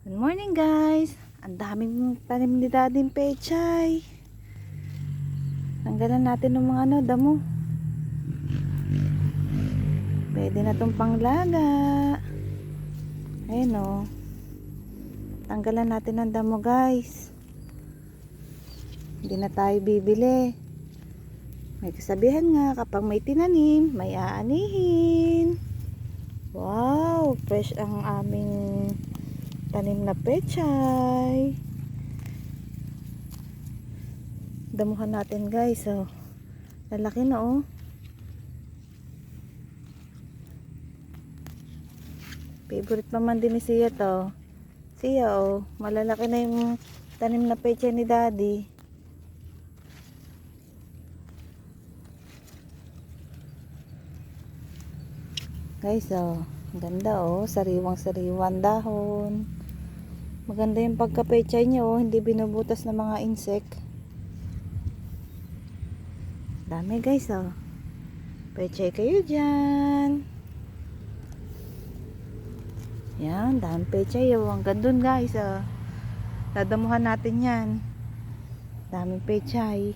Good morning guys. Ang daming tanim ni Daddy pechay. Tanggalan natin ng mga damo. Pwede na itong panglaga. Ayun o. Tanggalan natin ng damo guys. Hindi na tayo bibili. May kasabihan nga, kapag may tinanim, may aanihin. Wow, fresh ang aming tanim na pechay. Damuhan natin guys, oh. Lalaki na oh. Favorite naman din ni Sia to. Sia oh, malalaki na yung tanim na pechay ni Daddy. Guys, oh, ganda oh, sariwang-sariwan dahon. Maganda yung pagka-pechay niya oh, hindi binubutas ng mga insect. Dami guys oh. Pechay kayo diyan. Yan, dami pechay oh. Hanggang dun guys oh. Dadamuhan natin yan. Daming pechay.